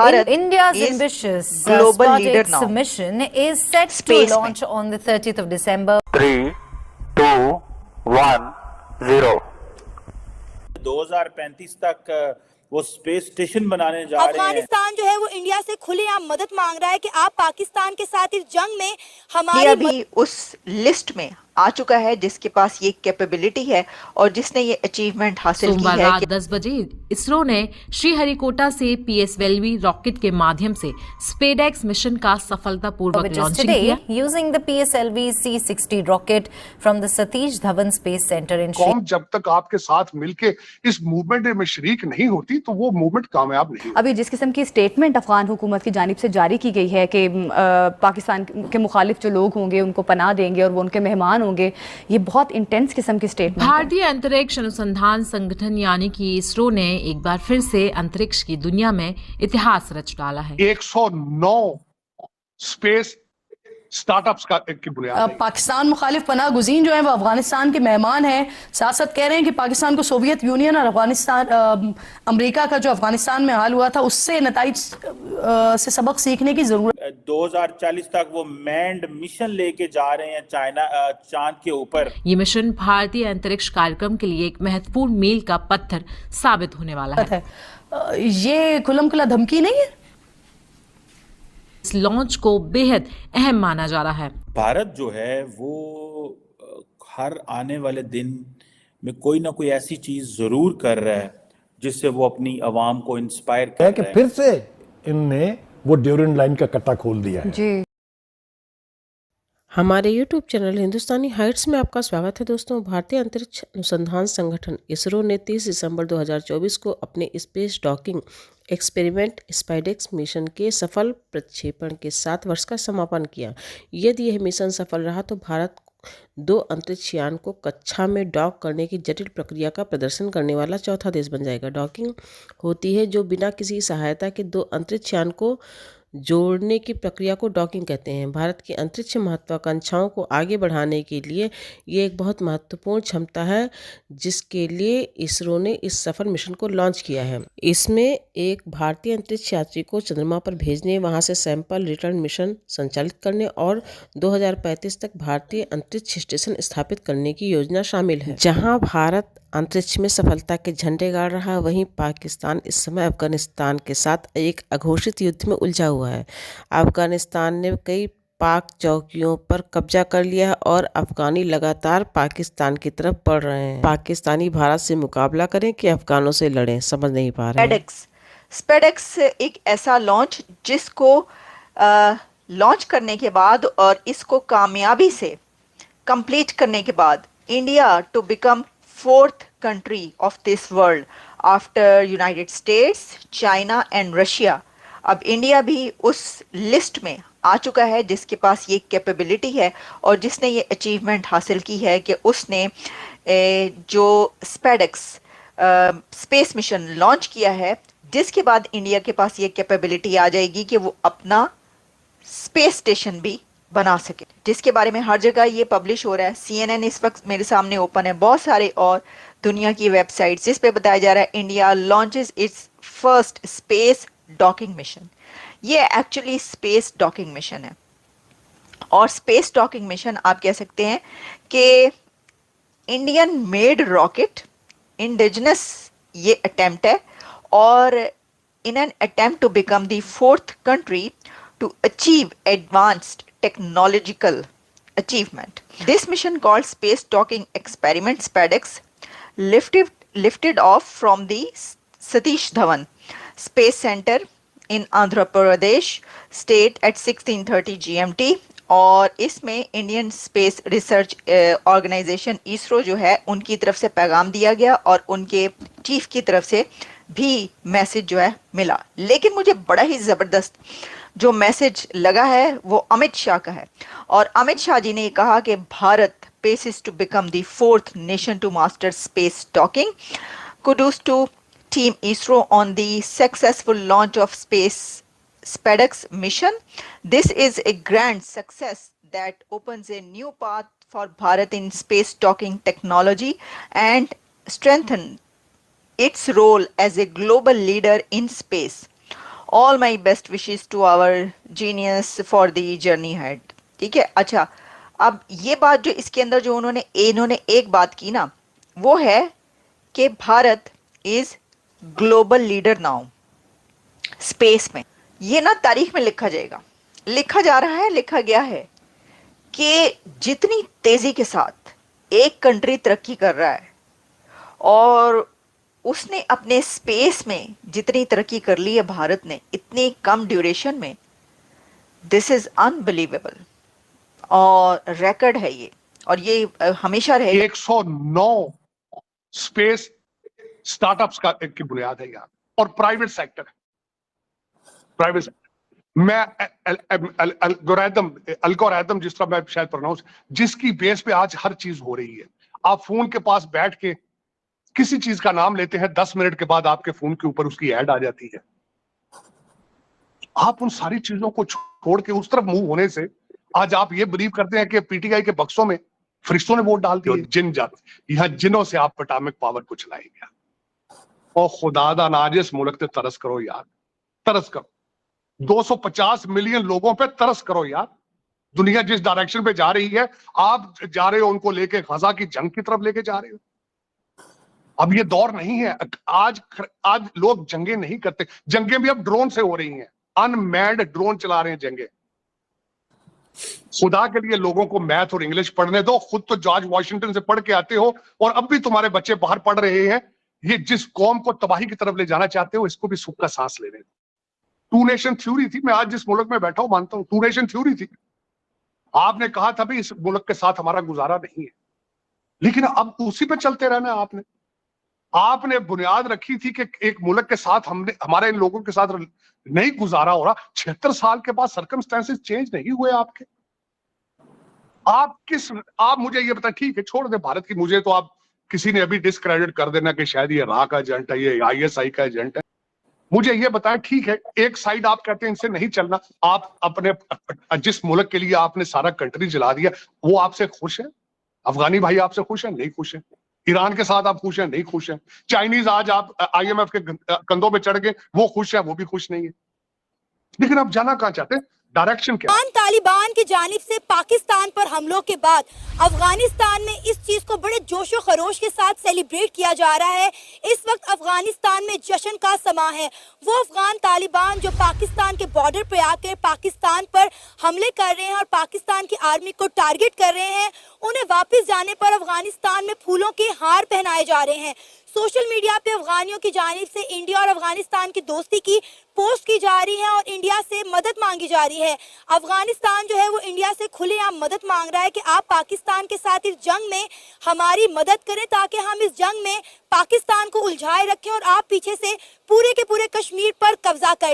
Bharat India's is ambitious global leader SpaceX now. mission is set Space to launch on the 30th of December. 3, 2, 1, 0. 2035 तक वो space station बनाने जा रहे हैं। अफगानिस्तान जो है वो इंडिया से खुलेआम मदद मांग रहा है कि आप पाकिस्तान के साथ इस जंग में इंडिया हमारी भी उस लिस्ट में आ चुका है जिसके पास ये कैपेबिलिटी है और जिसने ये अचीवमेंट हासिल की सोमवार है। रात 10 बजे इसरो ने श्रीहरिकोटा से PS-12 रॉकेट के माध्यम से स्पेडेक्स मिशन का सफलतापूर्वक Which is लॉन्चिंग today किया। using the PSLV C-60 rocket from the Satish Dhawan Space Center in कौम जब तक आपके साथ मिलके इस मूवमेंट में शरीक नहीं होती तो वो मूवमेंट कामयाब नहीं। अभी जिस किस्म की स्टेटमेंट अफगान हुकूमत की जानिब से जारी की गई है कि पाकिस्तान के मुखालिफ जो लोग होंगे उनको पनाह देंगे और वो उनके मेहमान होंगे, ये बहुत इंटेंस किस्म की स्टेटमेंट है। भारतीय अंतरिक्ष अनुसंधान संगठन यानी कि इसरो ने एक बार फिर से अंतरिक्ष की दुनिया में इतिहास रच डाला है। 109 स्पेस स्टार्टअप्स की बुनियाद। पाकिस्तान मुखालिफ पनाह गुज़ीन जो है वो अफगानिस्तान के मेहमान हैं। साथ साथ कह रहे हैं कि पाकिस्तान को सोवियत यूनियन और अफगानिस्तान अमेरिका का जो अफगानिस्तान में हाल हुआ था उससे नताइज से सबक सीखने की जरूरत। 2040 तक वो मैंड मिशन लेके जा रहे हैं चांद के ऊपर। ये मिशन भारतीय अंतरिक्ष कार्यक्रम के लिए एक महत्वपूर्ण मील का पत्थर साबित होने वाला है। ये खुल्लम खुल्ला धमकी नहीं है। इस लॉन्च को बेहद अहम माना जा रहा है। भारत जो है वो हर आने वाले दिन में कोई ना कोई ऐसी चीज जरूर कर रहा है जिससे वो अपनी आवाम को इंस्पायर कर रहा है कि फिर से इनने वो ड्यूरेंट लाइन का कट्टा खोल दिया है। जी हमारे YouTube चैनल हिंदुस्तानी हाइट्स में आपका स्वागत है दोस्तों। भारतीय अंतरिक्ष अनुसंधान संगठन इसरो ने 30 दिसंबर 2024 को अपने स्पेस डॉकिंग एक्सपेरिमेंट स्पाइडेक्स मिशन के सफल प्रक्षेपण के 7 वर्ष का समापन किया। यदि यह मिशन सफल रहा तो भारत 2 अंतरिक्ष यान को कक्षा में डॉक करने की जटिल प्रक्रिया का प्रदर्शन करने वाला चौथा देश बन जाएगा। डॉकिंग होती है जो बिना किसी सहायता के 2 अंतरिक्ष यान को जोड़ने की प्रक्रिया को डॉकिंग कहते हैं। भारत की अंतरिक्ष महत्वाकांक्षाओं को आगे बढ़ाने के लिए ये एक बहुत महत्वपूर्ण क्षमता है जिसके लिए इसरो ने इस सफल मिशन को लॉन्च किया है। इसमें एक भारतीय अंतरिक्ष यात्री को चंद्रमा पर भेजने, वहां से सैंपल रिटर्न मिशन संचालित करने और 2035 तक भारतीय अंतरिक्ष स्टेशन स्थापित करने की योजना शामिल है। जहां भारत अंतरिक्ष में सफलता के झंडे गाड़ रहा है, वहीं पाकिस्तान इस समय अफगानिस्तान के साथ एक अघोषित युद्ध में उलझा हुआ है। अफगानिस्तान ने कई पाक चौकियों पर कब्जा कर लिया है और अफगानी लगातार पाकिस्तान की तरफ बढ़ रहे हैं। पाकिस्तानी भारत से मुकाबला करें कि अफगानों से लड़ें, समझ नहीं पा रहे हैं। स्पेडेक्स एक ऐसा लॉन्च जिसको लॉन्च करने के बाद और इसको कामयाबी से कंप्लीट करने के बाद India to become 4th country of this world after United States, China and Russia. अब इंडिया भी उस लिस्ट में आ चुका है जिसके पास ये कैपेबिलिटी है और जिसने ये अचीवमेंट हासिल की है कि उसने जो स्पेडेक्स स्पेस मिशन लॉन्च किया है, जिसके बाद इंडिया के पास ये कैपेबिलिटी आ जाएगी कि वो अपना स्पेस स्टेशन भी बना सके, जिसके बारे में हर जगह ये पब्लिश हो रहा है। CNN इस वक्त मेरे सामने ओपन है, बहुत सारे और दुनिया की वेबसाइट्स जिस पे बताया जा रहा है India launches it's first space docking mission. ये एक्चुअली स्पेस डॉकिंग मिशन है और स्पेस डॉकिंग मिशन आप कह सकते हैं कि इंडियन मेड रॉकेट इंडिजिनस ये अटेम्प्ट है और in an attempt to become the 4th country to achieve advanced technological achievement. This mission called Space Docking Experiment SpaceX lifted off from the Satish Dhawan Space Center in Andhra Pradesh state at 16:30 GMT और इसमें Indian space research organisation ISRO जो है उनकी तरफ से पैगाम दिया गया और उनके चीफ की तरफ से भी मैसेज जो है मिला। लेकिन मुझे बड़ा ही ज़बरदस्त जो मैसेज लगा है वो अमित शाह का है और अमित शाह जी ने कहा कि Bharat paces to become the 4th nation to master space docking. Kudos to team ISRO on the successful launch of SpaceX mission. This is a grand success that opens a new path for Bharat in space docking technology and strengthen its role as a global leader in space. All my best wishes to our genius for the journey ahead. ठीक है, अच्छा अब ये बात जो इसके अंदर जो इन्होंने एक बात की ना, वो है कि Bharat is global leader now space में। ये ना तारीख में लिखा जाएगा, लिखा जा रहा है, लिखा गया है कि जितनी तेजी के साथ एक कंट्री तरक्की कर रहा है और उसने अपने स्पेस में जितनी तरक्की कर ली है भारत ने इतनी कम ड्यूरेशन में, दिस इज अनबिलीवेबल और रिकॉर्ड है ये, और ये हमेशा रहेगा। 109 स्पेस स्टार्टअप्स का की बुनियाद है यार, और प्राइवेट सेक्टर है, प्राइवेट सेक्टर। मैं अल्गोरिथम जिस तरह मैं शायद प्रोनाउंस, जिसकी बेस पे आज हर चीज हो रही है। आप फोन के पास बैठ के किसी चीज का नाम लेते हैं, 10 मिनट के बाद आपके फोन के ऊपर उसकी ऐड आ जाती है। आप उन सारी चीजों को छोड़ के उस तरफ मूव होने से आज आप ये बिलीव करते हैं कि पीटीआई के बक्सों में फरिश्तों ने वोट डाल दिए। जिन जात यहाँ जिनों से आप एटॉमिक पावर को चलाएंगे, और खुदादा नाजिस मुल्क पे तरस करो यार, तरस करो। 250 मिलियन लोगों पे तरस करो यार। दुनिया जिस डायरेक्शन पे जा रही है, आप जा रहे हो उनको लेके गजा की जंग की तरफ लेके जा रहे हो। अब ये दौर नहीं है, आज लोग जंगे नहीं करते, जंगे भी अब ड्रोन से हो रही हैं, अनमैन्ड ड्रोन चला रहे हैं जंगे। खुदा के लिए लोगों को मैथ और इंग्लिश पढ़ने दो, खुद तो जॉर्ज वॉशिंगटन से पढ़ के आते हो और अब भी तुम्हारे बच्चे बाहर पढ़ रहे हैं। ये जिस कौम को तबाही की तरफ ले जाना चाहते हो, इसको भी सुख का सांस लेने दो। टू नेशन थ्योरी थी, मैं आज जिस मुल्क में बैठा हूं मानता हूं टू नेशन थ्योरी थी। आपने कहा था भी इस मुल्क के साथ हमारा गुजारा नहीं है, लेकिन अब उसी पे चलते रहना। आपने बुनियाद रखी थी कि एक मुल्क के साथ हमारे इन लोगों के साथ नहीं गुजारा हो रहा। 76 साल के बाद सर्कमस्टेंसेस चेंज नहीं हुए आपके। आप मुझे ये बताएं, ठीक है छोड़ दे भारत की, मुझे तो आप किसी ने अभी डिस्क्रेडिट कर देना कि शायद ये रा का एजेंट है, ये आईएसआई का एजेंट है। मुझे ये बताएं, ठीक है एक साइड आप कहते हैं इनसे नहीं चलना, आप अपने जिस मुल्क के लिए आपने सारा कंट्री जला दिया वो आपसे खुश है? अफगानी भाई आपसे खुश है? नहीं खुश है। ईरान के साथ आप खुश हैं? नहीं खुश हैं। चाइनीज आज आप आईएमएफ के कंधों पे चढ़ गए, वो खुश है? वो भी खुश नहीं है। लेकिन आप जाना कहां चाहते हैं? डायरेक्शन क्या? तालिबान की जानिब से पाकिस्तान पर हमलों के बाद अफगानिस्तान में इस चीज को बड़े जोशो खरोश के साथ सेलिब्रेट किया जा रहा है। इस वक्त अफगानिस्तान में जश्न का समा है। वो अफगान तालिबान जो पाकिस्तान के बॉर्डर पे आकर पाकिस्तान पर हमले कर रहे हैं और पाकिस्तान की आर्मी को टारगेट कर रहे हैं, उन्हें वापस जाने पर अफगानिस्तान में फूलों के हार पहनाए जा रहे हैं। सोशल मीडिया पे अफगानियों की जानिब से इंडिया और अफगानिस्तान की दोस्ती की पोस्ट की जा रही है और इंडिया से मदद मांगी जा रही है। अफगानिस्तान जो है वो इंडिया से खुलेआम मदद मांग रहा है कि आप पाकिस्तान के साथ इस जंग में हमारी मदद करें ताकि हम इस जंग में पाकिस्तान को उलझाए रखें और आप पीछे से पूरे के पूरे कश्मीर पर कब्जा कर